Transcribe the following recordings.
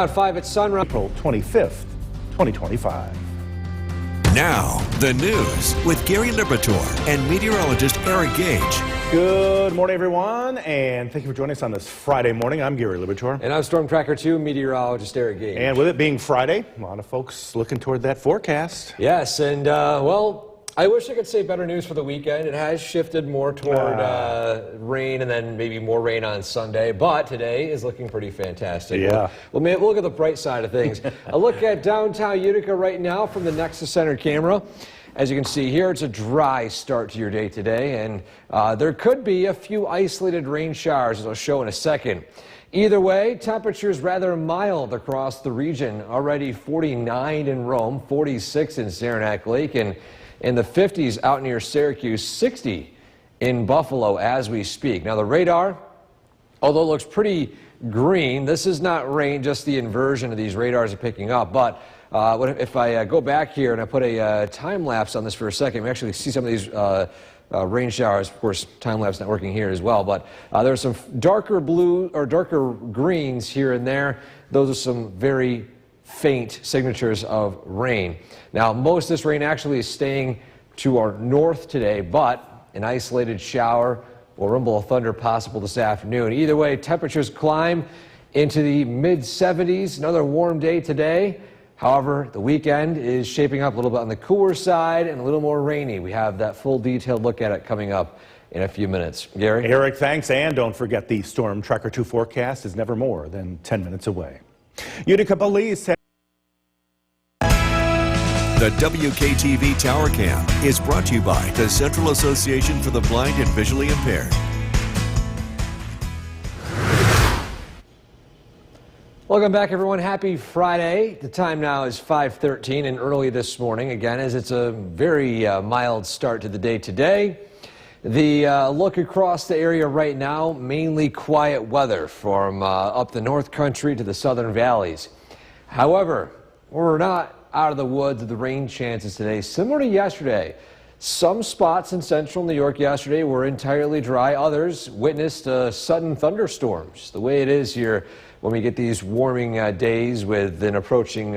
At 5 at sunrise. April 25th, 2025. Now, the news with Gary Liberatore and meteorologist Eric Gage. Good morning, everyone, and thank you for joining us on this Friday morning. I'm Gary Liberatore. And I'm Storm Tracker 2 meteorologist Eric Gage. And with it being Friday, a lot of folks looking toward that forecast. Yes, and well, I wish I could say better news for the weekend. It has shifted more toward rain and then maybe more rain on Sunday, but today is looking pretty fantastic. Yeah. We'll look at the bright side of things. A look at downtown Utica right now from the Nexus Center camera. As you can see here, it's a dry start to your day today, and there could be a few isolated rain showers, as I'll show in a second. Either way, temperatures rather mild across the region. Already 49 in Rome, 46 in Saranac Lake, and in the 50s out near Syracuse, 60 in Buffalo as we speak. Now the radar, although it looks pretty green, this is not rain, just the inversion of these radars are picking up. But if I go back here and I put a time lapse on this for a second, we actually see some of these rain showers. Of course, time lapse not working here as well, but there's some darker blue or darker greens here and there. Those are some very faint signatures of rain. Now, most of this rain actually is staying to our north today, but an isolated shower or rumble of thunder possible this afternoon. Either way, temperatures climb into the mid-70s. Another warm day today. However, the weekend is shaping up a little bit on the cooler side and a little more rainy. We have that full detailed look at it coming up in a few minutes. Gary? Eric, thanks. And don't forget, the Storm Tracker 2 forecast is never more than 10 minutes away. Utica Police have The WKTV Tower Cam is brought to you by the Central Association for the Blind and Visually Impaired. Welcome back, everyone. Happy Friday. The time now is 5:13 and early this morning, again, as it's a very mild start to the day today. The look across the area right now, mainly quiet weather from up the North Country to the southern valleys. However, we're not out of the woods of the rain chances today. Similar to yesterday, some spots in central New York yesterday were entirely dry. Others witnessed sudden thunderstorms, the way it is here when we get these warming days with an approaching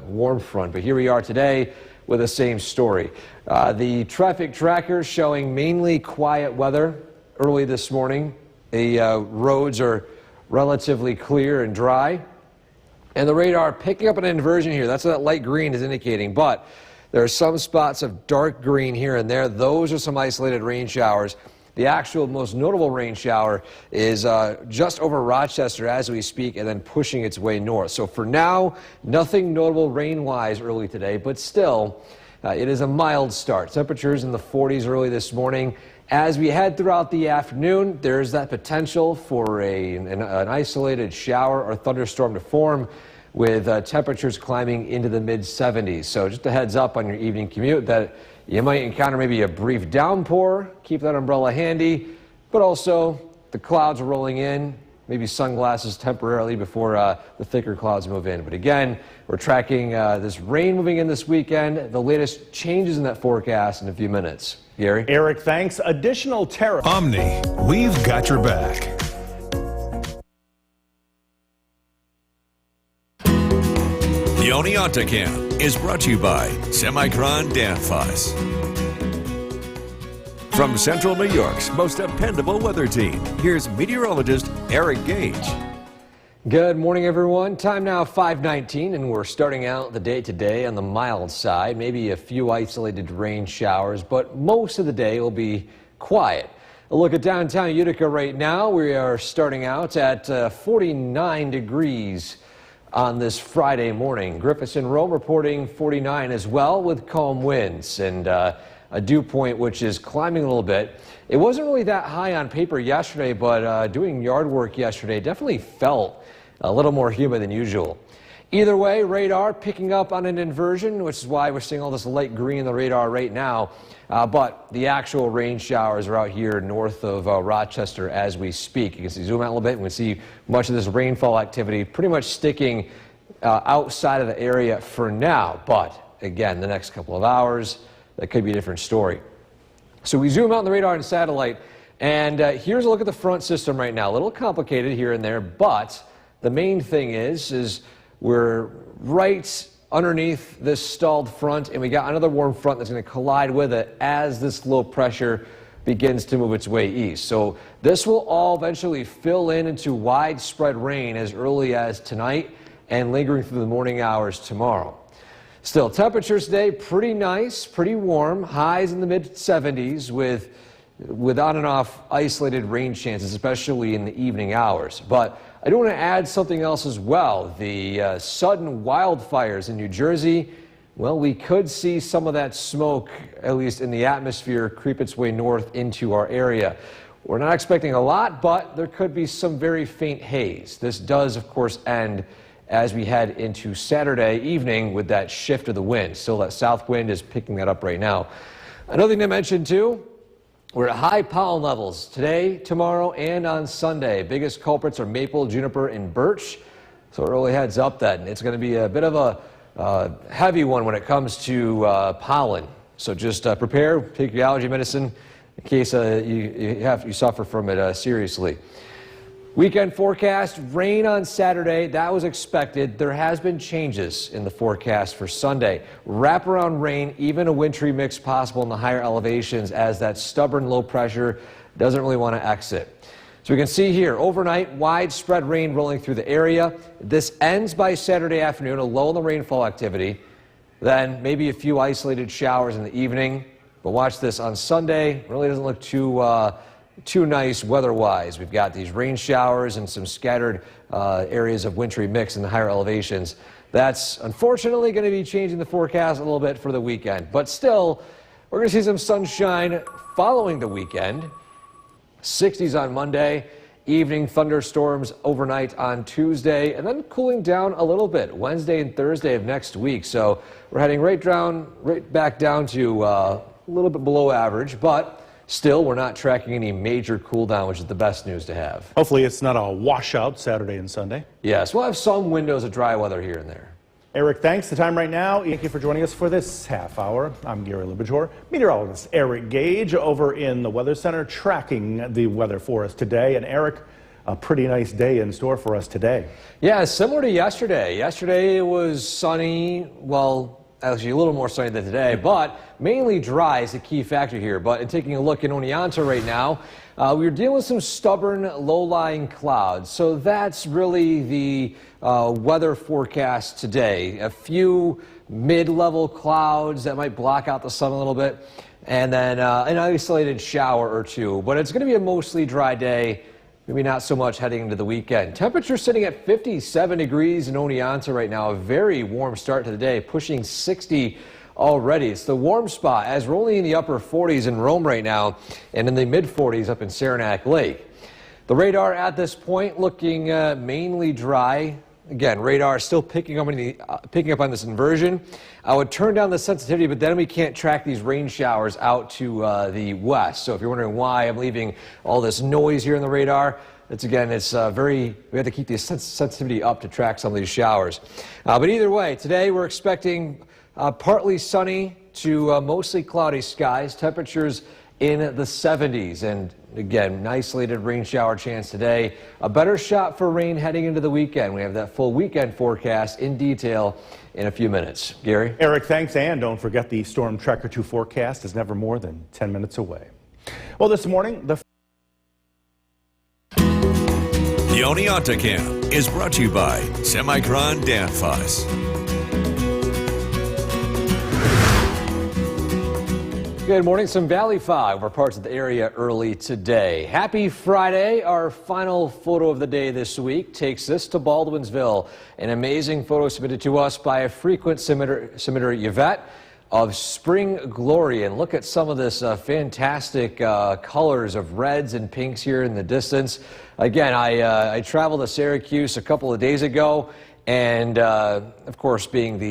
warm front. But here we are today with the same story. The traffic trackers showing mainly quiet weather early this morning. The roads are relatively clear and dry. And the radar picking up an inversion here. That's what that light green is indicating. But there are some spots of dark green here and there. Those are some isolated rain showers. The actual most notable rain shower is just over Rochester as we speak and then pushing its way north. So for now, nothing notable rain-wise early today, but still, it is a mild start. Temperatures in the 40s early this morning. As we head throughout the afternoon, there's that potential for an isolated shower or thunderstorm to form with temperatures climbing into the mid-70s. So just a heads up on your evening commute that you might encounter maybe a brief downpour. Keep that umbrella handy, but also the clouds are rolling in, maybe sunglasses temporarily before the thicker clouds move in. But again, we're tracking this rain moving in this weekend. The latest changes in that forecast in a few minutes. Gary? Eric, thanks. Additional tariff. Omni, we've got your back. The Oneonta Cam is brought to you by Semicron Danfoss. From Central New York's most dependable weather team, here's meteorologist Eric Gage. Good morning, everyone. Time now 5:19, and we're starting out the day today on the mild side. Maybe a few isolated rain showers, but most of the day will be quiet. A look at downtown Utica right now. We are starting out at 49 degrees on this Friday morning. Griffiths and Rome reporting 49 as well with calm winds and a dew point which is climbing a little bit. It wasn't really that high on paper yesterday, but doing yard work yesterday definitely felt a little more humid than usual. Either way, radar picking up on an inversion, which is why we're seeing all this light green in the radar right now. But the actual rain showers are out here north of Rochester as we speak. You can see, zoom out a little bit, and we can see much of this rainfall activity pretty much sticking outside of the area for now. But again, the next couple of hours, that could be a different story. So we zoom out on the radar and satellite, and here's a look at the front system right now. A little complicated here and there, but the main thing is We're right underneath this stalled front, and we got another warm front that's going to collide with it as this low pressure begins to move its way east. So this will all eventually fill in into widespread rain as early as tonight and lingering through the morning hours tomorrow. Still, temperatures today pretty nice, pretty warm, highs in the mid-70s with on and off isolated rain chances, especially in the evening hours. But I do want to add something else as well. The sudden wildfires in New Jersey, well, we could see some of that smoke, at least in the atmosphere, creep its way north into our area. We're not expecting a lot, but there could be some very faint haze. This does, of course, end as we head into Saturday evening with that shift of the wind. Still, that south wind is picking that up right now. Another thing to mention, too, we're at high pollen levels today, tomorrow, and on Sunday. Biggest culprits are maple, juniper, and birch. So it really heads up that. And it's going to be a bit of a heavy one when it comes to pollen. So just prepare, take your allergy medicine in case you suffer from it seriously. Weekend forecast, rain on Saturday, that was expected. There has been changes in the forecast for Sunday. Wraparound rain, even a wintry mix possible in the higher elevations as that stubborn low pressure doesn't really want to exit. So we can see here, overnight, widespread rain rolling through the area. This ends by Saturday afternoon, a low in the rainfall activity. Then maybe a few isolated showers in the evening. But watch this on Sunday, really doesn't look too nice weather-wise. We've got these rain showers and some scattered areas of wintry mix in the higher elevations. That's unfortunately going to be changing the forecast a little bit for the weekend. But still, we're going to see some sunshine following the weekend. 60s on Monday, evening thunderstorms overnight on Tuesday, and then cooling down a little bit Wednesday and Thursday of next week. So we're heading right back down to a little bit below average, but still, we're not tracking any major cool down, which is the best news to have. Hopefully it's not a washout Saturday and Sunday. Yes, we'll have some windows of dry weather here and there. Eric, thanks. The time right now. Thank you for joining us for this half hour. I'm Gary Libajor. Meteorologist Eric Gage over in the Weather Center tracking the weather for us today. And Eric, a pretty nice day in store for us today. Yeah, similar to yesterday. Yesterday it was sunny, well, actually a little more sunny than today, but mainly dry is the key factor here. But in taking a look in Oneonta right now, we're dealing with some stubborn low-lying clouds. So that's really the weather forecast today. A few mid-level clouds that might block out the sun a little bit, and then an isolated shower or two. But it's going to be a mostly dry day. Maybe not so much heading into the weekend. Temperature sitting at 57 degrees in Oneonta right now. A very warm start to the day, pushing 60 already. It's the warm spot as we're only in the upper 40s in Rome right now and in the mid 40s up in Saranac Lake. The radar at this point looking mainly dry. Again, radar still picking up on this inversion. I would turn down the sensitivity, but then we can't track these rain showers out to the west. So if you're wondering why I'm leaving all this noise here in the radar, we have to keep the sensitivity up to track some of these showers. But either way, today we're expecting partly sunny to mostly cloudy skies, temperatures in the 70s, and again, an isolated rain shower chance today. A better shot for rain heading into the weekend. We have that full weekend forecast in detail in a few minutes. Gary? Eric, thanks. And don't forget the Storm Tracker 2 forecast is never more than 10 minutes away. Well, this morning, the Oneonta Camp is brought to you by Semicron Danfoss. Good morning. Some valley fog over parts of the area early today. Happy Friday. Our final photo of the day this week takes us to Baldwinsville. An amazing photo submitted to us by a frequent submitter Yvette of spring glory. And look at some of this fantastic colors of reds and pinks here in the distance. Again, I traveled to Syracuse a couple of days ago. And, of course, being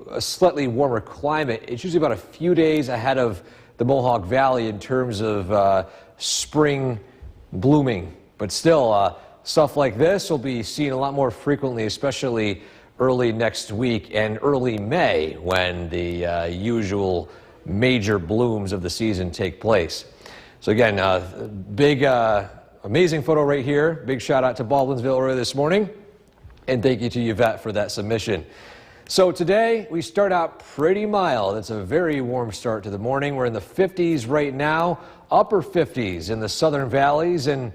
a slightly warmer climate, it's usually about a few days ahead of the Mohawk Valley in terms of spring blooming. But still, stuff like this will be seen a lot more frequently, especially early next week and early May when the usual major blooms of the season take place. So again, big, amazing photo right here. Big shout out to Baldwinsville earlier this morning. And thank you to Yvette for that submission. So today we start out pretty mild. It's a very warm start to the morning. We're in the 50s right now, upper 50s in the southern valleys and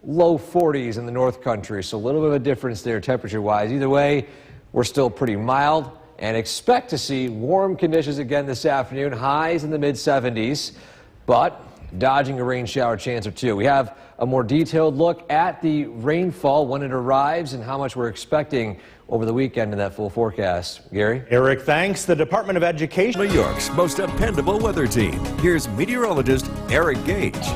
low 40s in the north country. So a little bit of a difference there temperature wise. Either way, we're still pretty mild and expect to see warm conditions again this afternoon, highs in the mid 70s, but dodging a rain shower chance or two. We have a more detailed look at the rainfall when it arrives and how much we're expecting over the weekend in that full forecast. Gary? Eric, thanks. The Department of Education. New York's most dependable weather team. Here's meteorologist Eric Gage.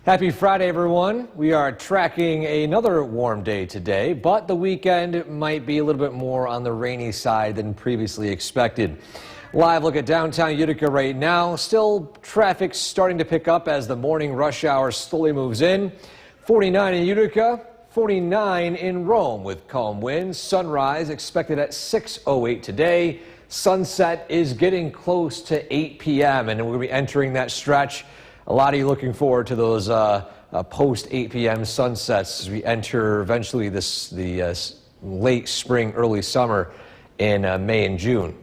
Happy Friday, everyone. We are tracking another warm day today, but the weekend might be a little bit more on the rainy side than previously expected. Live look at downtown Utica right now. Still traffic starting to pick up as the morning rush hour slowly moves in. 49 in Utica, 49 in Rome with calm winds. Sunrise expected at 6:08 today. Sunset is getting close to 8 p.m. and we're going to be entering that stretch. A lot of you looking forward to those post 8 p.m. sunsets as we enter eventually the late spring, early summer in May and June.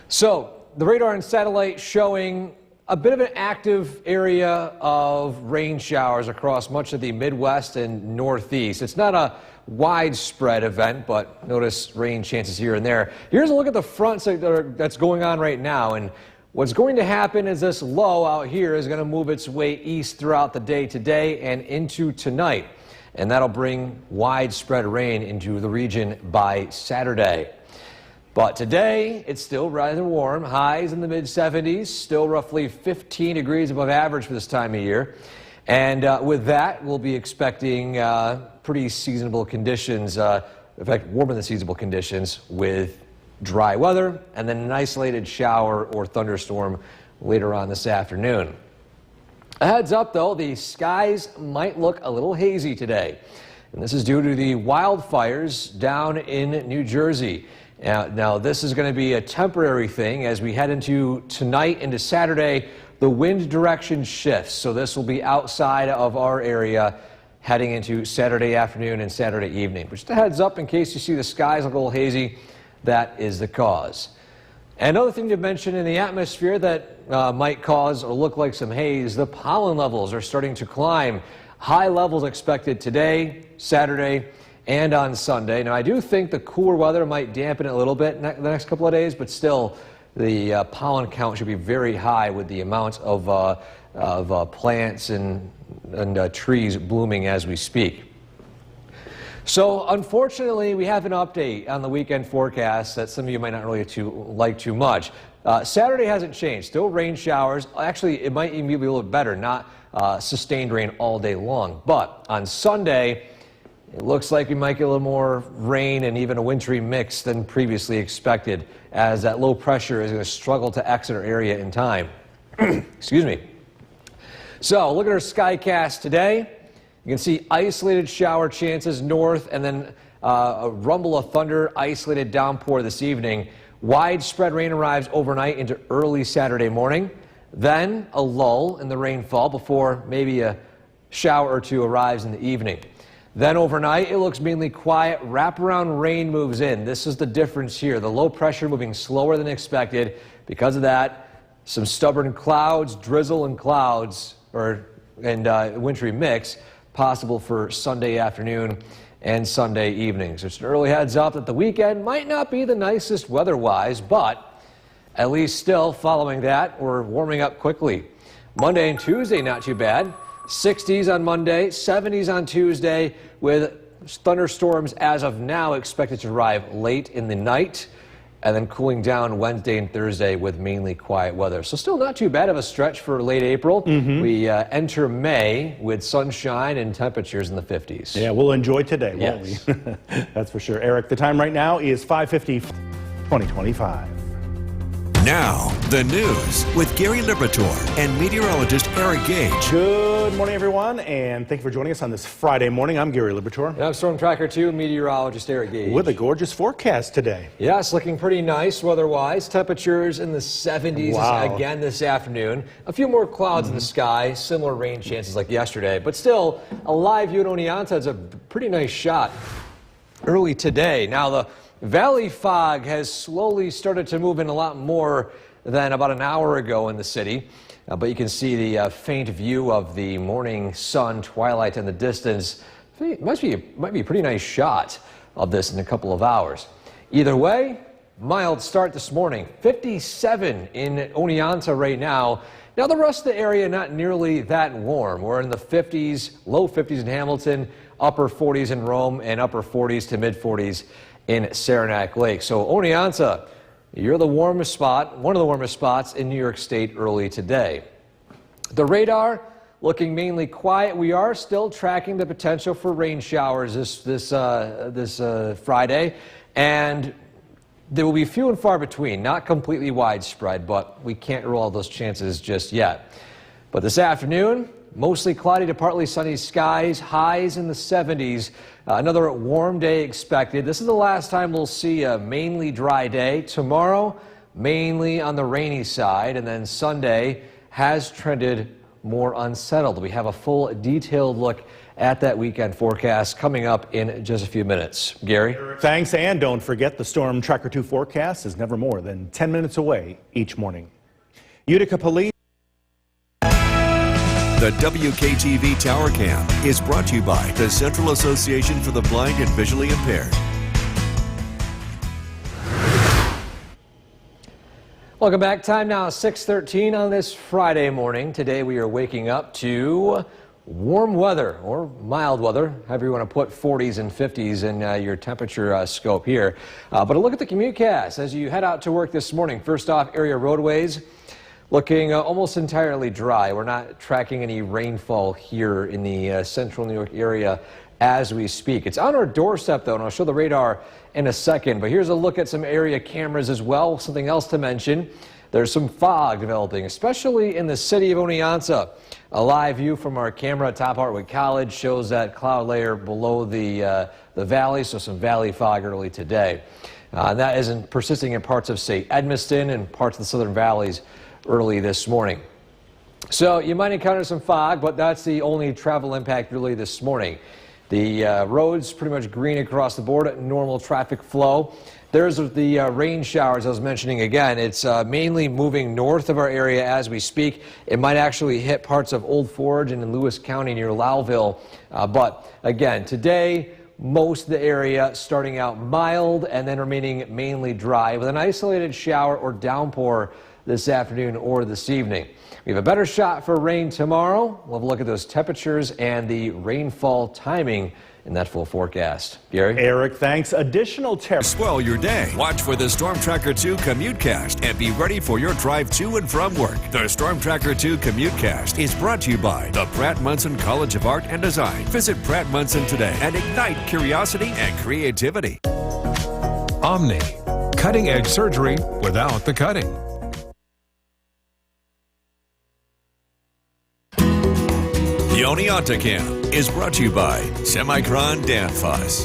So the radar and satellite showing a bit of an active area of rain showers across much of the Midwest and Northeast. It's not a widespread event, but notice rain chances here and there. Here's a look at the fronts that's going on right now. And what's going to happen is this low out here is going to move its way east throughout the day today and into tonight. And that'll bring widespread rain into the region by Saturday. But today, it's still rather warm. Highs in the mid-70s, still roughly 15 degrees above average for this time of year. And with that, we'll be expecting pretty seasonable conditions, in fact, warmer than seasonable conditions with dry weather and then an isolated shower or thunderstorm later on this afternoon. A heads up, though, the skies might look a little hazy today. And this is due to the wildfires down in New Jersey. Now, this is going to be a temporary thing as we head into tonight into Saturday. The wind direction shifts, so this will be outside of our area heading into Saturday afternoon and Saturday evening. But just a heads up in case you see the skies look a little hazy, that is the cause. Another thing to mention in the atmosphere that might cause or look like some haze, the pollen levels are starting to climb. High levels expected today, Saturday, and on Sunday. Now, I do think the cooler weather might dampen it a little bit the next couple of days, but still, the pollen count should be very high with the amount of plants and trees blooming as we speak. So, unfortunately, we have an update on the weekend forecast that some of you might not really like too much. Saturday hasn't changed. Still rain showers. Actually, it might even be a little better, not sustained rain all day long. But on Sunday, it looks like we might get a little more rain and even a wintry mix than previously expected, as that low pressure is going to struggle to exit our area in time. Excuse me. So, look at our skycast today. You can see isolated shower chances north and then a rumble of thunder, isolated downpour this evening. Widespread rain arrives overnight into early Saturday morning. Then a lull in the rainfall before maybe a shower or two arrives in the evening. Then overnight, it looks mainly quiet. Wraparound rain moves in. This is the difference here. The low pressure moving slower than expected. Because of that, some stubborn clouds, drizzle and clouds, and wintry mix possible for Sunday afternoon and Sunday evening. So it's an early heads up that the weekend might not be the nicest weather-wise, but at least still following that, we're warming up quickly. Monday and Tuesday, not too bad. 60s on Monday, 70s on Tuesday, with thunderstorms as of now expected to arrive late in the night, and then cooling down Wednesday and Thursday with mainly quiet weather. So still not too bad of a stretch for late April. We enter May with sunshine and temperatures in the 50s. Yeah, we'll enjoy today, won't Yes. we? That's for sure. Eric, the time right now is 5:50, 2025. Now, the news with Gary Liberatore and meteorologist Eric Gage. Good morning, everyone, and thank you for joining us on this Friday morning. I'm Gary Liberatore. And I'm Storm Tracker 2 meteorologist Eric Gage. With a gorgeous forecast today. Yes, looking pretty nice weather-wise. Temperatures in the 70s Wow. again this afternoon. A few more clouds in the sky, similar rain chances like yesterday, but still, a live view at Oneonta is a pretty nice shot. early today. Now, the valley fog has slowly started to move in a lot more than about an hour ago in the city. But you can see the faint view of the morning sun twilight in the distance. It might be a pretty nice shot of this in a couple of hours. Either way, mild start this morning. 57 in Oneonta right now. Now the rest of the area not nearly that warm. We're in the 50s, low 50s in Hamilton, upper 40s in Rome, and upper 40s to mid 40s in Saranac Lake. So Oneonta, you're the warmest spot, one of the warmest spots in New York State early today. The radar looking mainly quiet. We are still tracking the potential for rain showers this Friday, and there will be few and far between, not completely widespread, but we can't rule out those chances just yet. But this afternoon, mostly cloudy to partly sunny skies, highs in the 70s. Another warm day expected. This is the last time we'll see a mainly dry day. Tomorrow, mainly on the rainy side, and then Sunday has trended more unsettled. We have a full detailed look at that weekend forecast coming up in just a few minutes. Gary? Thanks, and don't forget the Storm Tracker 2 forecast is never more than 10 minutes away each morning. Utica Police. The WKTV Tower Cam is brought to you by the Central Association for the Blind and Visually Impaired. Welcome back. Time now 6:13 on this Friday morning. Today we are waking up to warm weather or mild weather, however you want to put 40s and 50s in your temperature scope here. But a look at the commutecast as you head out to work this morning. First off, area roadways looking almost entirely dry. We're not tracking any rainfall here in the central New York area as we speak. It's on our doorstep though, and I'll show the radar in a second. But here's a look at some area cameras as well. Something else to mention. There's some fog developing, especially in the city of Oneonta. A live view from our camera at Top Hartwick College shows that cloud layer below the valley, so some valley fog early today. That isn't persisting in parts of, say, Edmiston and parts of the southern valleys early this morning. So you might encounter some fog, but that's the only travel impact really this morning. The roads pretty much green across the board, normal traffic flow. There's the rain showers I was mentioning again. It's mainly moving north of our area as we speak. It might actually hit parts of Old Forge and in Lewis County near Lowville. But again, today, most of the area starting out mild and then remaining mainly dry with an isolated shower or downpour this afternoon or this evening. We have a better shot for rain tomorrow. We'll have a look at those temperatures and the rainfall timing in that full forecast. Gary? Eric, thanks. Additional terror. Swell your day. Watch for the Storm Tracker 2 Commutecast and be ready for your drive to and from work. The Storm Tracker 2 Commutecast is brought to you by the Pratt Munson College of Art and Design. Visit Pratt Munson today and ignite curiosity and creativity. Omni, cutting-edge surgery without the cutting. The Oneonta Cam is brought to you by Semicron Danfoss.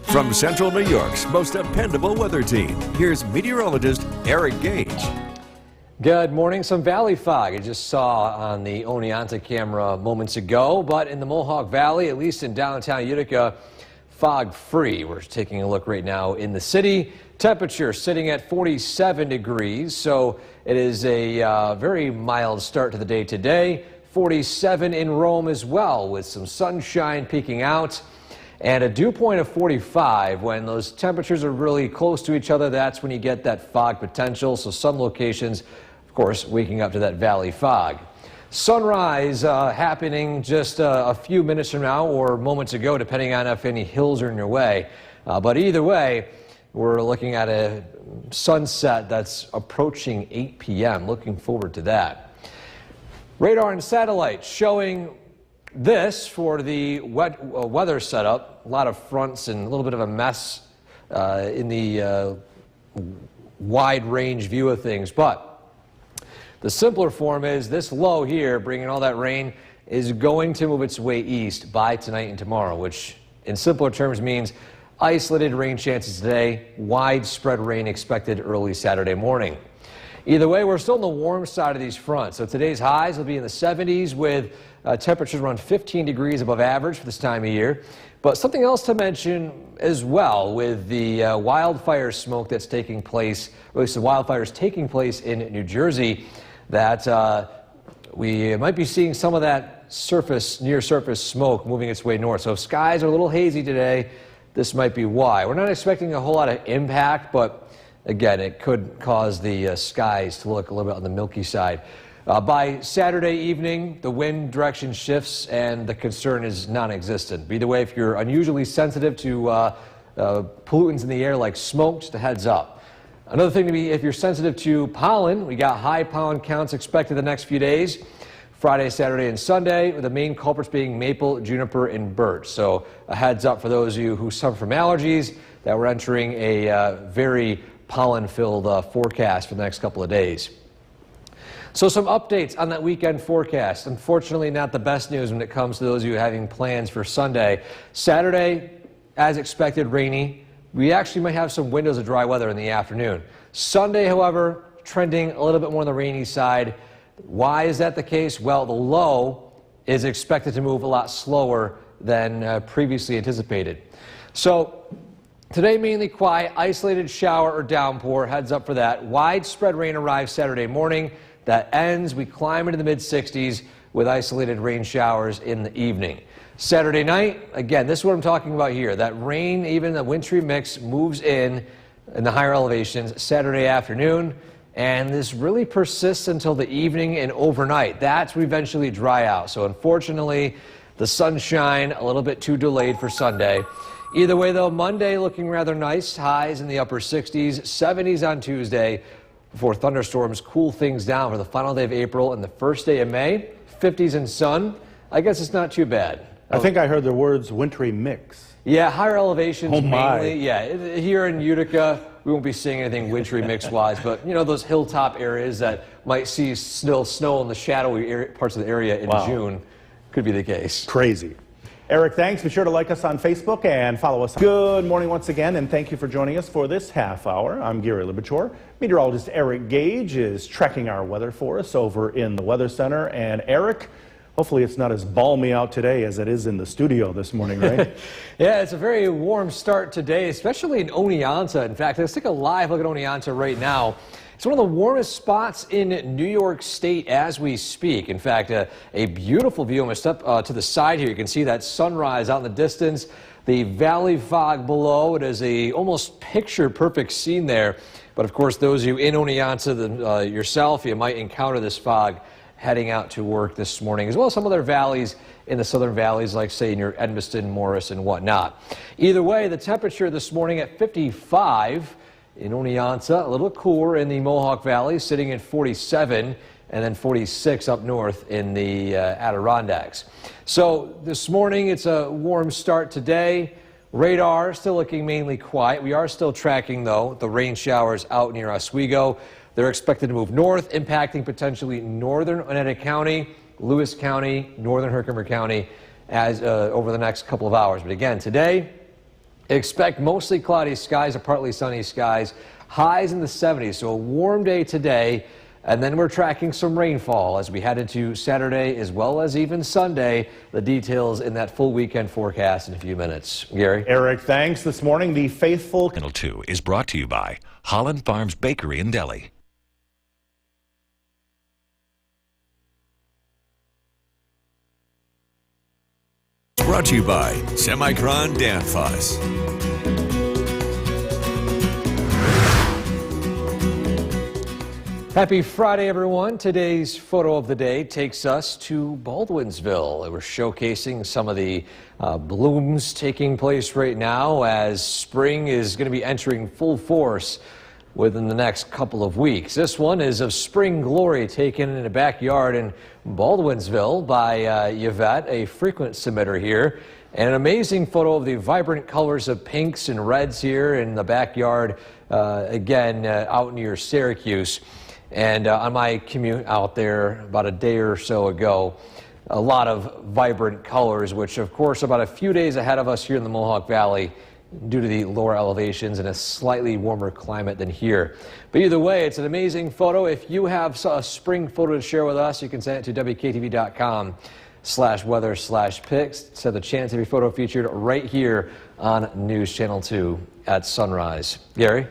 From Central New York's most dependable weather team, here's meteorologist Eric Gage. Good morning. Some valley fog I just saw on the Oneonta camera moments ago, but in the Mohawk Valley, at least in downtown Utica, fog free. We're taking a look right now in the city. Temperature sitting at 47 degrees, so it is a very mild start to the day today. 47 in Rome as well, with some sunshine peeking out and a dew point of 45. When those temperatures are really close to each other, that's when you get that fog potential. So some locations, of course, waking up to that valley fog. Sunrise happening just a few minutes from now or moments ago, depending on if any hills are in your way. But either way, we're looking at a sunset that's approaching 8 p.m. Looking forward to that. Radar and satellite showing this for the weather setup. A lot of fronts and a little bit of a mess in the wide range view of things. But the simpler form is this low here, bringing all that rain, is going to move its way east by tonight and tomorrow, which in simpler terms means isolated rain chances today, widespread rain expected early Saturday morning. Either way, we're still on the warm side of these fronts. So today's highs will be in the 70s with temperatures around 15 degrees above average for this time of year. But something else to mention as well with the wildfire smoke that's taking place, or at least the wildfires taking place in New Jersey, that we might be seeing some of that near surface smoke moving its way north. So if skies are a little hazy today, this might be why. We're not expecting a whole lot of impact, but again, it could cause the skies to look a little bit on the milky side. By Saturday evening, the wind direction shifts and the concern is non-existent. Either way, if you're unusually sensitive to pollutants in the air like smoke, just a heads up. Another thing to be, if you're sensitive to pollen, we got high pollen counts expected the next few days. Friday, Saturday, and Sunday, with the main culprits being maple, juniper, and birch. So a heads up for those of you who suffer from allergies that we're entering a very pollen-filled forecast for the next couple of days. So some updates on that weekend forecast. Unfortunately, not the best news when it comes to those of you having plans for Sunday. Saturday, as expected, rainy. We actually might have some windows of dry weather in the afternoon. Sunday, however, trending a little bit more on the rainy side. Why is that the case? Well, the low is expected to move a lot slower than previously anticipated. So today mainly quiet, isolated shower or downpour, heads up for that. Widespread rain arrives Saturday morning. That ends, we climb into the mid-60s with isolated rain showers in the evening. Saturday night, again, this is what I'm talking about here. That rain, even the wintry mix, moves in the higher elevations Saturday afternoon. And this really persists until the evening and overnight. That's when we eventually dry out. So unfortunately, the sunshine a little bit too delayed for Sunday. Either way, though, Monday looking rather nice. Highs in the upper 60s, 70s on Tuesday, before thunderstorms cool things down for the final day of April and the first day of May. 50s and sun. I guess it's not too bad. I think I heard the words wintry mix. Yeah, higher elevations Oh my. mainly. Yeah, here in Utica, we won't be seeing anything wintry mix-wise, but you know those hilltop areas that might see still snow in the shadowy parts of the area in June could be the case. Crazy. Eric, thanks. Be sure to like us on Facebook and follow us. Good morning once again, and thank you for joining us for this half hour. I'm Gary Libichor. Meteorologist Eric Gage is tracking our weather for us over in the Weather Center. And Eric, hopefully it's not as balmy out today as it is in the studio this morning, right? Yeah, it's a very warm start today, especially in Oneonta. In fact, let's take a live look at Oneonta right now. It's one of the warmest spots in New York State as we speak. In fact, a beautiful view. I'm going to step to the side here. You can see that sunrise out in the distance. The valley fog below. It is a almost picture-perfect scene there. But of course, those of you in Oneonta yourself, you might encounter this fog heading out to work this morning, as well as some other valleys in the southern valleys, like say near Edmiston, Morris, and whatnot. Either way, the temperature this morning at 55 in Oneonta, a little cooler in the Mohawk Valley, sitting at 47, and then 46 up north in the Adirondacks. So this morning, it's a warm start today. Radar still looking mainly quiet. We are still tracking, though, the rain showers out near Oswego. They're expected to move north, impacting potentially northern Oneida County, Lewis County, northern Herkimer County as over the next couple of hours. But again, today, expect mostly cloudy skies or partly sunny skies, highs in the 70s. So a warm day today, and then we're tracking some rainfall as we head into Saturday as well as even Sunday. The details in that full weekend forecast in a few minutes. Gary? Eric, thanks. This morning, the faithful... Channel 2 is brought to you by Holland Farms Bakery and Deli. Brought to you by Semicron Danfoss. Happy Friday, everyone. Today's photo of the day takes us to Baldwinsville. We're showcasing some of the blooms taking place right now as spring is going to be entering full force within the next couple of weeks. This one is of spring glory taken in a backyard in Baldwinsville by Yvette, a frequent submitter here. And an amazing photo of the vibrant colors of pinks and reds here in the backyard, again, out near Syracuse. And on my commute out there about a day or so ago, a lot of vibrant colors, which of course about a few days ahead of us here in the Mohawk Valley due to the lower elevations and a slightly warmer climate than here. But either way, it's an amazing photo. If you have a spring photo to share with us, you can send it to WKTV.com/weather/pics. So the chance of your photo featured right here on News Channel 2 at sunrise. Gary?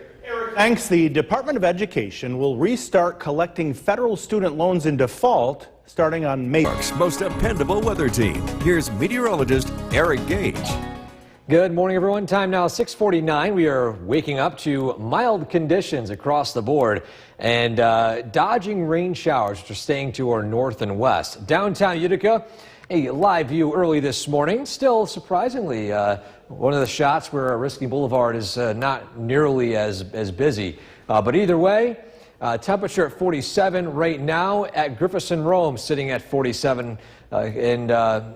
Thanks. The Department of Education will restart collecting federal student loans in default starting on May. Park's most dependable weather team. Here's meteorologist Eric Gage. Good morning, everyone. Time now 6:49. We are waking up to mild conditions across the board and dodging rain showers, which are staying to our north and west. Downtown Utica, a live view early this morning. Still, surprisingly, one of the shots where Risky Boulevard is not nearly as busy. But either way, temperature at 47 right now at Griffithson Rome, sitting at 47. And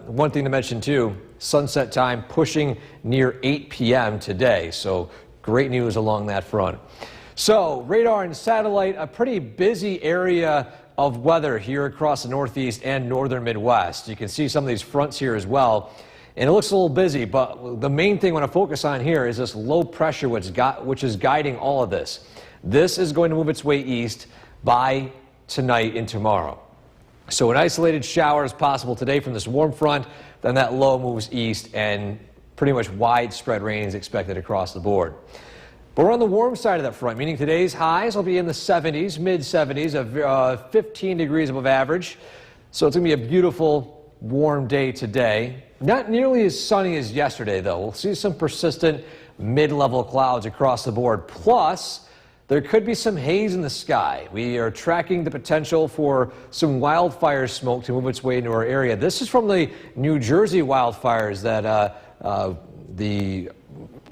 one thing to mention, too, sunset time pushing near 8 p.m. today. So great news along that front. So radar and satellite, a pretty busy area of weather here across the Northeast and northern Midwest. You can see some of these fronts here as well. And it looks a little busy, but the main thing I want to focus on here is this low pressure which is guiding all of this. This is going to move its way east by tonight and tomorrow. So an isolated shower is possible today from this warm front, then that low moves east and pretty much widespread rain is expected across the board. But we're on the warm side of that front, meaning today's highs will be in the 70s, mid-70s, of 15 degrees above average. So it's going to be a beautiful, warm day today. Not nearly as sunny as yesterday, though. We'll see some persistent mid-level clouds across the board. Plus, there could be some haze in the sky. We are tracking the potential for some wildfire smoke to move its way into our area. This is from the New Jersey wildfires that the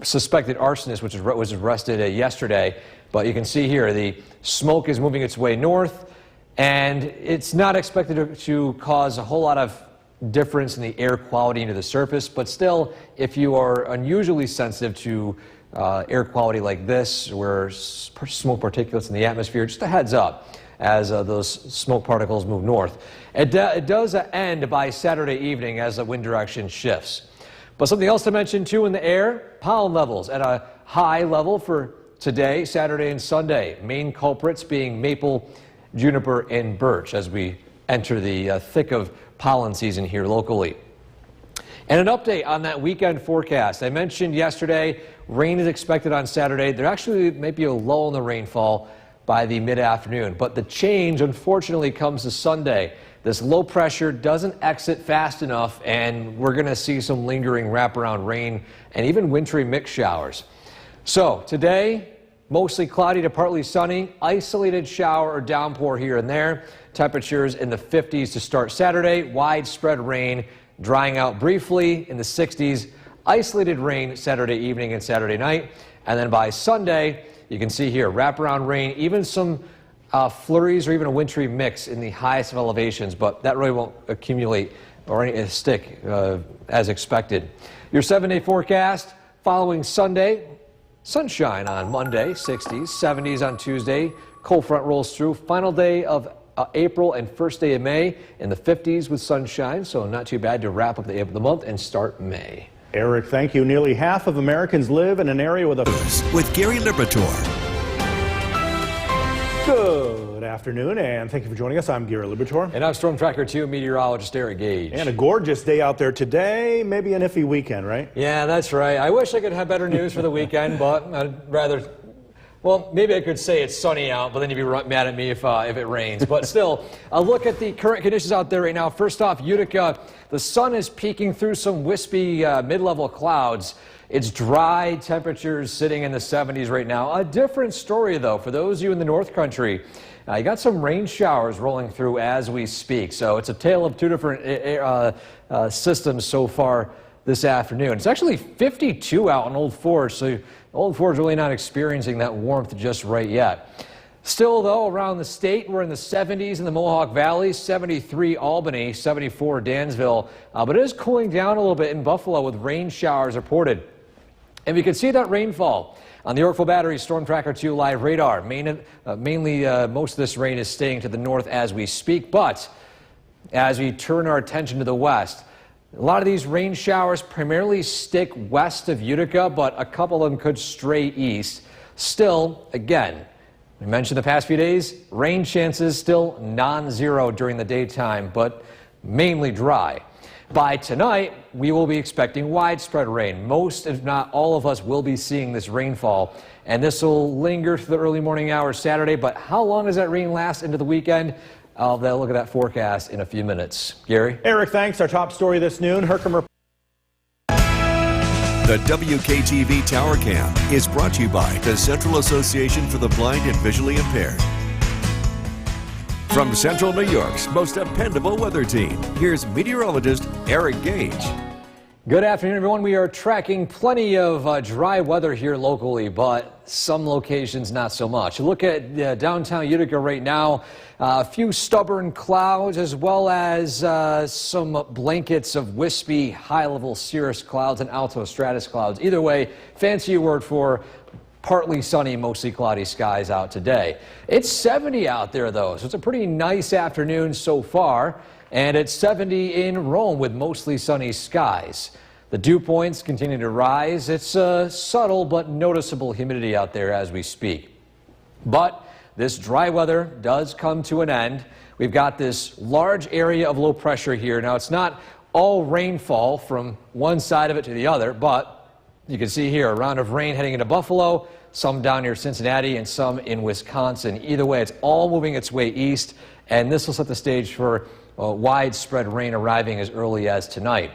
suspected arsonist, which was arrested yesterday. But you can see here the smoke is moving its way north, and it's not expected to cause a whole lot of difference in the air quality into the surface. But still, if you are unusually sensitive to air quality like this, where smoke particulates in the atmosphere, just a heads up as those smoke particles move north. It does end by Saturday evening as the wind direction shifts. But something else to mention too in the air, pollen levels at a high level for today, Saturday and Sunday. Main culprits being maple, juniper, and birch as we enter the thick of pollen season here locally. And an update on that weekend forecast. I mentioned yesterday, rain is expected on Saturday. There actually may be a lull in the rainfall by the mid-afternoon, but the change, unfortunately, comes to Sunday. This low pressure doesn't exit fast enough, and we're going to see some lingering wraparound rain and even wintry mixed showers. So today, mostly cloudy to partly sunny, isolated shower or downpour here and there. Temperatures in the 50s to start Saturday, widespread rain, drying out briefly in the 60s, isolated rain Saturday evening and Saturday night. And then by Sunday, you can see here, wraparound rain, even some flurries or even a wintry mix in the highest of elevations, but that really won't accumulate or stick as expected. Your 7-day forecast following Sunday, sunshine on Monday, 60s, 70s on Tuesday, cold front rolls through, final day of April and first day of May in the 50s with sunshine, so not too bad to wrap up the month and start May. Eric, thank you. Nearly half of Americans live in an area with a... With Gary Liberatore. Good afternoon, and thank you for joining us. I'm Gary Liberatore. And I'm Storm Tracker 2 meteorologist Eric Gage. And a gorgeous day out there today, maybe an iffy weekend, right? Yeah, that's right. I wish I could have better news for the weekend, but I'd rather... Well, maybe I could say it's sunny out, but then you'd be mad at me if it rains. But still, a look at the current conditions out there right now. First off, Utica, the sun is peeking through some wispy mid-level clouds. It's dry, temperatures sitting in the 70s right now. A different story, though, for those of you in the North Country. You got some rain showers rolling through as we speak. So it's a tale of two different systems so far this afternoon. It's actually 52 out in Old Forge, so Old Forge really not experiencing that warmth just right yet. Still, though, around the state, we're in the 70s in the Mohawk Valley, 73 Albany, 74 Dansville, but it is cooling down a little bit in Buffalo with rain showers reported. And we can see that rainfall on the Yorkville Battery Storm Tracker 2 live radar. Mainly, most of this rain is staying to the north as we speak, but as we turn our attention to the west, A lot of these rain showers primarily stick west of Utica, but a couple of them could stray east. Still, again, we mentioned the past few days, rain chances still non-zero during the daytime, but mainly dry. By tonight, we will be expecting widespread rain. Most, if not all of us, will be seeing this rainfall, and this will linger through the early morning hours Saturday. But how long does that rain last into the weekend? I'll have a look at that forecast in a few minutes. Gary? Eric, thanks. Our top story this noon, Herkimer. The WKTV Tower Cam is brought to you by the Central Association for the Blind and Visually Impaired. From Central New York's most dependable weather team, here's meteorologist Eric Gage. Good afternoon, everyone. We are tracking plenty of dry weather here locally, but some locations not so much. Look at downtown Utica right now. A few stubborn clouds as well as some blankets of wispy high-level cirrus clouds and altostratus clouds. Either way, fancy word for partly sunny, mostly cloudy skies out today. It's 70 out there, though, so it's a pretty nice afternoon so far. And it's 70 in Rome with mostly sunny skies. The dew points continue to rise. It's subtle but noticeable humidity out there as we speak. But this dry weather does come to an end. We've got this large area of low pressure here. Now, it's not all rainfall from one side of it to the other, but you can see here a round of rain heading into Buffalo, some down near Cincinnati, and some in Wisconsin. Either way, it's all moving its way east, and this will set the stage for widespread rain arriving as early as tonight.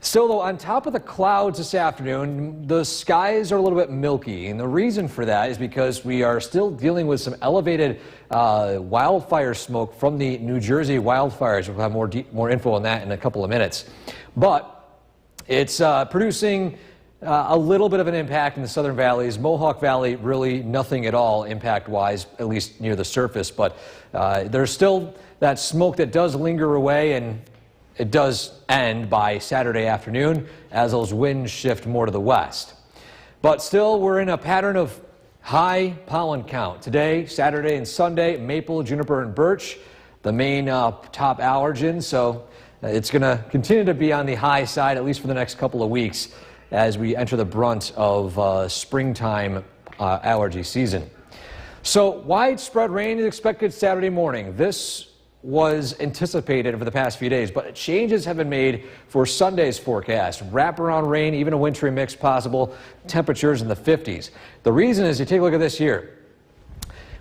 Still, though, on top of the clouds this afternoon, the skies are a little bit milky, and the reason for that is because we are still dealing with some elevated wildfire smoke from the New Jersey wildfires. We'll have more info on that in a couple of minutes. But it's producing a little bit of an impact in the southern valleys. Mohawk Valley, really nothing at all impact-wise, at least near the surface. But there's still that smoke that does linger away, and it does end by Saturday afternoon as those winds shift more to the west. But still, we're in a pattern of high pollen count. Today, Saturday and Sunday, maple, juniper, and birch, the main top allergens. So it's going to continue to be on the high side, at least for the next couple of weeks, as we enter the brunt of springtime allergy season. So widespread rain is expected Saturday morning. This was anticipated over the past few days, but changes have been made for Sunday's forecast. Wraparound rain, even a wintry mix possible, temperatures in the 50s. The reason is, you take a look at this here.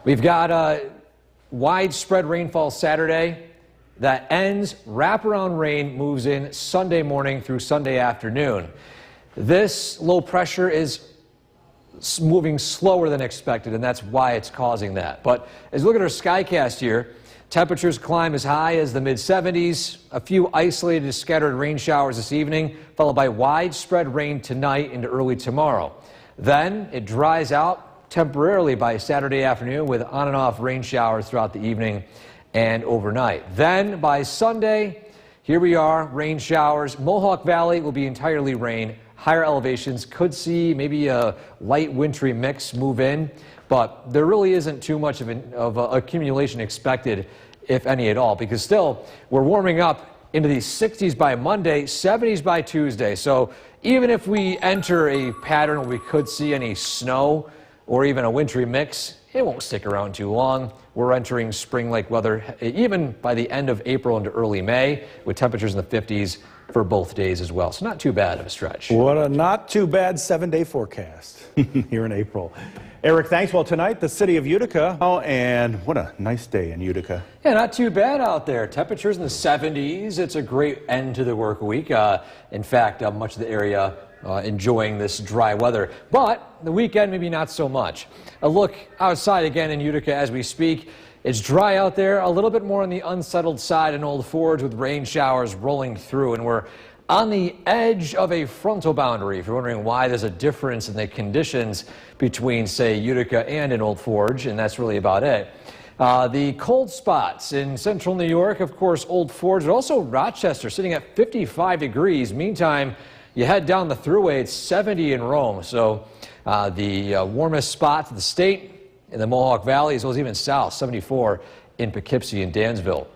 We've got widespread rainfall Saturday. That ends. Wraparound rain moves in Sunday morning through Sunday afternoon. This low pressure is moving slower than expected, and that's why it's causing that. But as you look at our skycast here, temperatures climb as high as the mid-70s. A few isolated scattered rain showers this evening, followed by widespread rain tonight into early tomorrow. Then it dries out temporarily by Saturday afternoon with on and off rain showers throughout the evening and overnight. Then by Sunday, here we are, rain showers. Mohawk Valley will be entirely rain. Higher elevations could see maybe a light wintry mix move in, but there really isn't too much of an accumulation expected, if any at all, because still we're warming up into the 60s by Monday, 70s by Tuesday. So even if we enter a pattern where we could see any snow or even a wintry mix, it won't stick around too long. We're entering spring-like weather even by the end of April into early May, with temperatures in the 50s for both days as well. So not too bad of a stretch. What a not too bad 7-day forecast here in April. Eric, thanks. Well, tonight, the city of Utica. Oh, and what a nice day in Utica. Yeah, not too bad out there. Temperatures in the 70s. It's a great end to the work week. In fact, much of the area enjoying this dry weather. But the weekend, maybe not so much. A look outside again in Utica as we speak. It's dry out there, a little bit more on the unsettled side in Old Forge with rain showers rolling through, and we're on the edge of a frontal boundary. If you're wondering why there's a difference in the conditions between, say, Utica and in Old Forge, and that's really about it. The cold spots in central New York, of course, Old Forge, but also Rochester sitting at 55 degrees. Meantime, you head down the thruway, it's 70 in Rome. So the warmest spots in the state in the Mohawk Valley, as well as even south, 74 in Poughkeepsie and Dansville.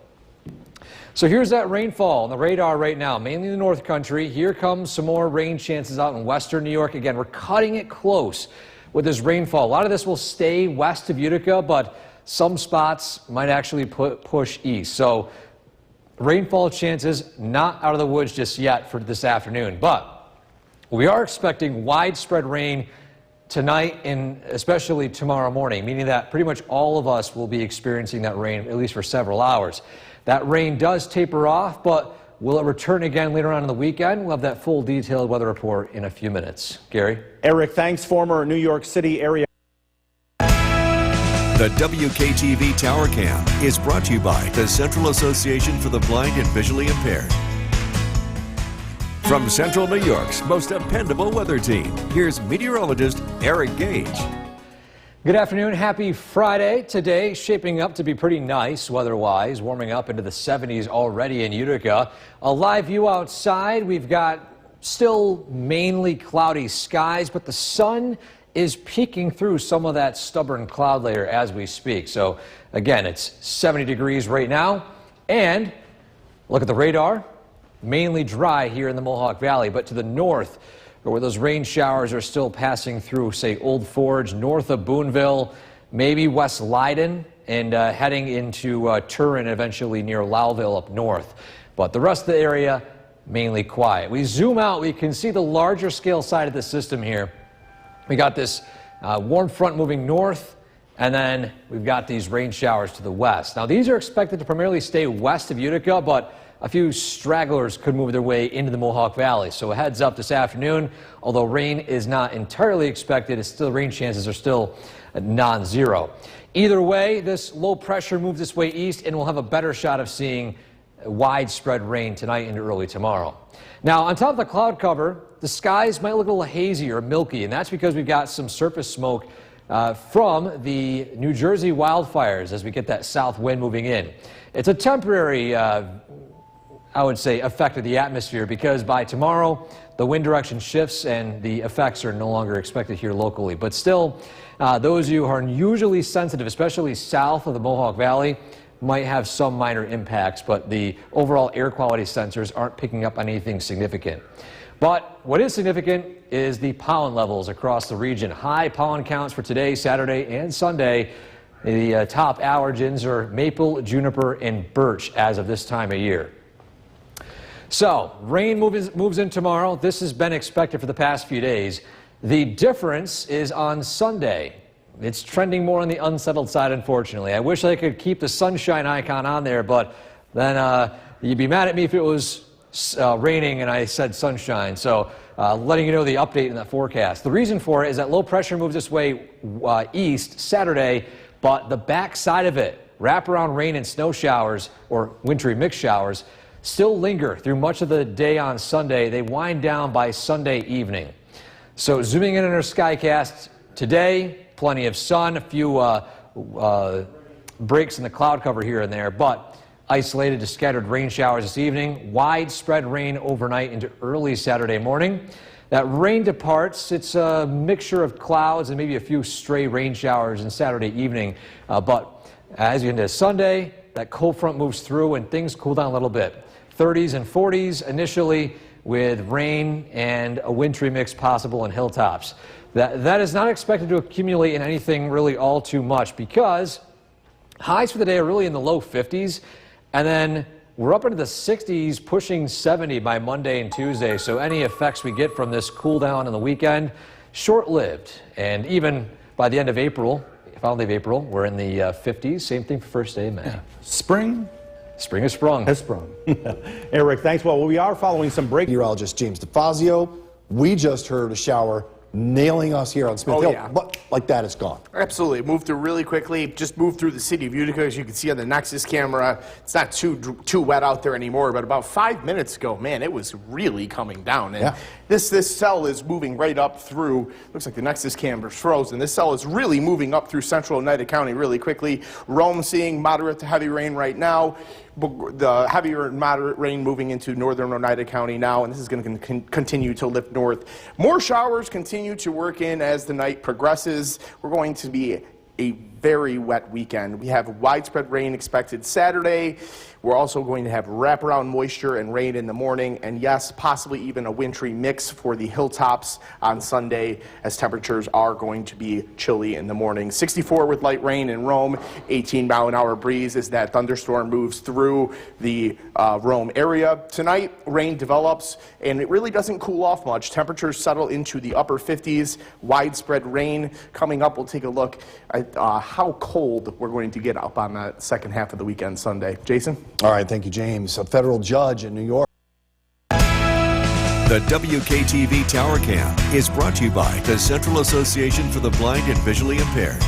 So here's that rainfall on the radar right now, mainly the North Country. Here comes some more rain chances out in western New York. Again, we're cutting it close with this rainfall. A lot of this will stay west of Utica, but some spots might actually push east. So rainfall chances not out of the woods just yet for this afternoon, but we are expecting widespread rain tonight and especially tomorrow morning, meaning that pretty much all of us will be experiencing that rain at least for several hours. That rain does taper off, but will it return again later on in the weekend? We'll have that full detailed weather report in a few minutes. Gary? Eric, thanks. Former New York City area. The WKTV Tower Cam is brought to you by the Central Association for the Blind and Visually Impaired. From Central New York's most dependable weather team, here's meteorologist Eric Gage. Good afternoon. Happy Friday. Today shaping up to be pretty nice weather-wise, warming up into the 70s already in Utica. A live view outside. We've got still mainly cloudy skies, but the sun is peeking through some of that stubborn cloud layer as we speak. So again, it's 70 degrees right now. And look at the radar. Mainly dry here in the Mohawk Valley, but to the north, where those rain showers are still passing through, say, Old Forge, north of Boonville, maybe West Leiden, and heading into Turin, eventually near Lowville up north. But the rest of the area, mainly quiet. We zoom out, we can see the larger scale side of the system here. We got this warm front moving north, and then we've got these rain showers to the west. Now, these are expected to primarily stay west of Utica, but a few stragglers could move their way into the Mohawk Valley. So a heads up this afternoon, although rain is not entirely expected, rain chances are still non-zero. Either way, this low pressure moves its way east and we'll have a better shot of seeing widespread rain tonight into early tomorrow. Now, on top of the cloud cover, the skies might look a little hazy or milky, and that's because we've got some surface smoke from the New Jersey wildfires as we get that south wind moving in. It's a temporary I would say, effect of the atmosphere, because by tomorrow the wind direction shifts and the effects are no longer expected here locally. But still, those of you who are unusually sensitive, especially south of the Mohawk Valley, might have some minor impacts, but the overall air quality sensors aren't picking up on anything significant. But what is significant is the pollen levels across the region. High pollen counts for today, Saturday, and Sunday. The top allergens are maple, juniper, and birch as of this time of year. So, rain moves in tomorrow. This has been expected for the past few days. The difference is on Sunday. It's trending more on the unsettled side, unfortunately. I wish I could keep the sunshine icon on there, but then you'd be mad at me if it was raining and I said sunshine. So, letting you know the update in that forecast. The reason for it is that low pressure moves its way east Saturday, but the back side of it, wraparound rain and snow showers, or wintry mixed showers, still linger through much of the day on Sunday. They wind down by Sunday evening. So zooming in on our skycast today, plenty of sun, a few breaks in the cloud cover here and there, but isolated to scattered rain showers this evening. Widespread rain overnight into early Saturday morning. That rain departs. It's a mixture of clouds and maybe a few stray rain showers in Saturday evening. But as you get into Sunday, that cold front moves through and things cool down a little bit. 30s and 40s initially, with rain and a wintry mix possible in hilltops. That is not expected to accumulate in anything really all too much, because highs for the day are really in the low 50s, and then we're up into the 60s, pushing 70 by Monday and Tuesday. So any effects we get from this cool down on the weekend, short-lived. And even by the end of April, final day of April, we're in the 50s. Same thing for first day of May. Yeah. Spring has sprung. Has sprung. Eric, thanks. Well, we are following some break. Meteorologist James DeFazio. We just heard a shower nailing us here on Smith Hill, yeah. but like that, it's gone. Absolutely. It moved through really quickly. Just moved through the city of Utica, as you can see on the Nexus camera. It's not too wet out there anymore, but about 5 minutes ago, man, it was really coming down. And yeah. This cell is moving right up through, looks like the Nexus camera's frozen. This cell is really moving up through central Oneida County really quickly. Rome seeing moderate to heavy rain right now. The heavier and moderate rain moving into northern Oneida County now, and this is going to continue to lift north. More showers continue to work in as the night progresses. We're going to be a very wet weekend. We have widespread rain expected Saturday. We're also going to have wraparound moisture and rain in the morning, and yes, possibly even a wintry mix for the hilltops on Sunday, as temperatures are going to be chilly in the morning. 64 with light rain in Rome, 18-mile-an-hour breeze as that thunderstorm moves through the Rome area. Tonight, rain develops, and it really doesn't cool off much. Temperatures settle into the upper 50s. Widespread rain coming up. We'll take a look at how cold we're going to get up on the second half of the weekend Sunday. Jason? All right, thank you, James. A federal judge in New York. The WKTV Tower Cam is brought to you by the Central Association for the Blind and Visually Impaired.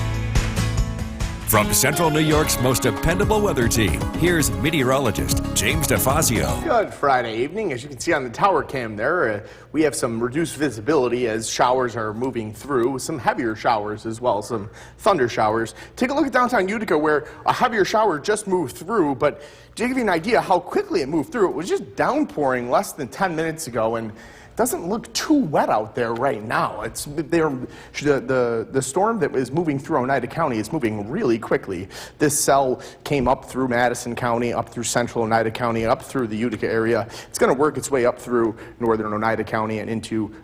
From Central New York's most dependable weather team, here's meteorologist James DeFazio. Good Friday evening. As you can see on the tower cam there, we have some reduced visibility as showers are moving through, some heavier showers as well, some thunder showers. Take a look at downtown Utica where a heavier shower just moved through, but to give you an idea how quickly it moved through, it was just downpouring less than 10 minutes ago, and doesn't look too wet out there right now. The storm that is moving through Oneida County is moving really quickly. This cell came up through Madison County, up through central Oneida County, up through the Utica area. It's going to work its way up through northern Oneida County and into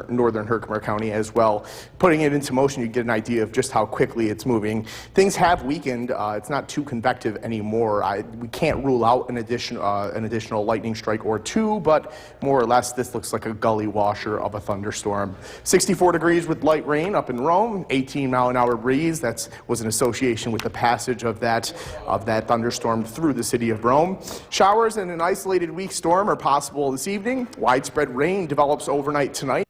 northern Herkimer County as well. Putting it into motion, you get an idea of just how quickly it's moving. Things have weakened. It's not too convective anymore. We can't rule out an additional lightning strike or two, but more or less this looks like a gully washer of a thunderstorm. 64 degrees with light rain up in Rome, 18-mile-an-hour breeze. That was an association with the passage of that thunderstorm through the city of Rome. Showers and an isolated weak storm are possible this evening. Widespread rain develops overnight tonight.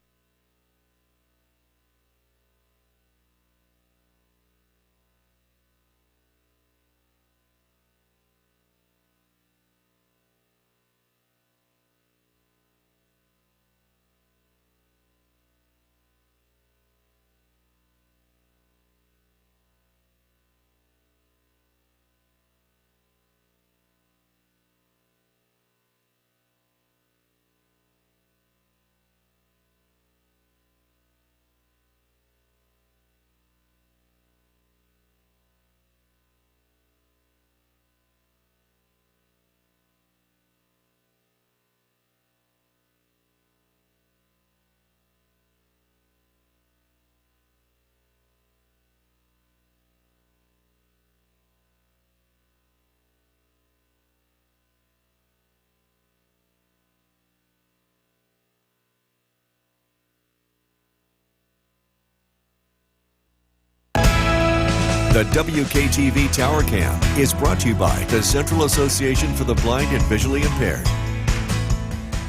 The WKTV Tower Cam is brought to you by the Central Association for the Blind and Visually Impaired.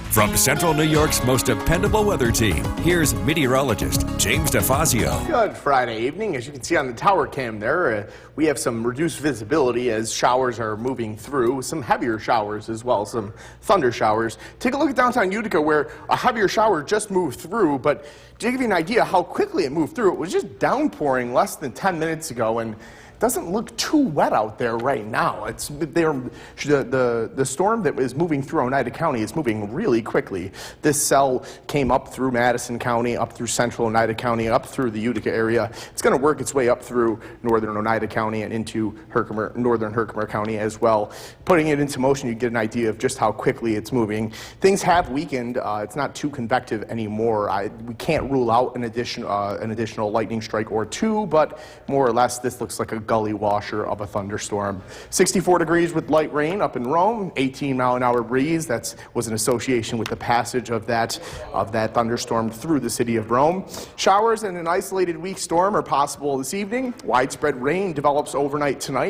From Central New York's most dependable weather team, here's meteorologist James DeFazio. Good Friday evening. As you can see on the tower cam there, we have some reduced visibility as showers are moving through, some heavier showers as well, some thunder showers. Take a look at downtown Utica where a heavier shower just moved through, but to give you an idea how quickly it moved through, it was just downpouring less than 10 minutes ago, and doesn't look too wet out there right now. The storm that is moving through Oneida County is moving really quickly. This cell came up through Madison County, up through central Oneida County, up through the Utica area. It's going to work its way up through northern Oneida County and into northern Herkimer County as well. Putting it into motion, you get an idea of just how quickly it's moving. Things have weakened. It's not too convective anymore. We can't rule out an additional lightning strike or two, but more or less this looks like a gully washer of a thunderstorm. 64 degrees with light rain up in Rome, 18-mile-an-hour breeze. That was an association with the passage of that thunderstorm through the city of Rome. Showers and an isolated weak storm are possible this evening. Widespread rain develops overnight tonight.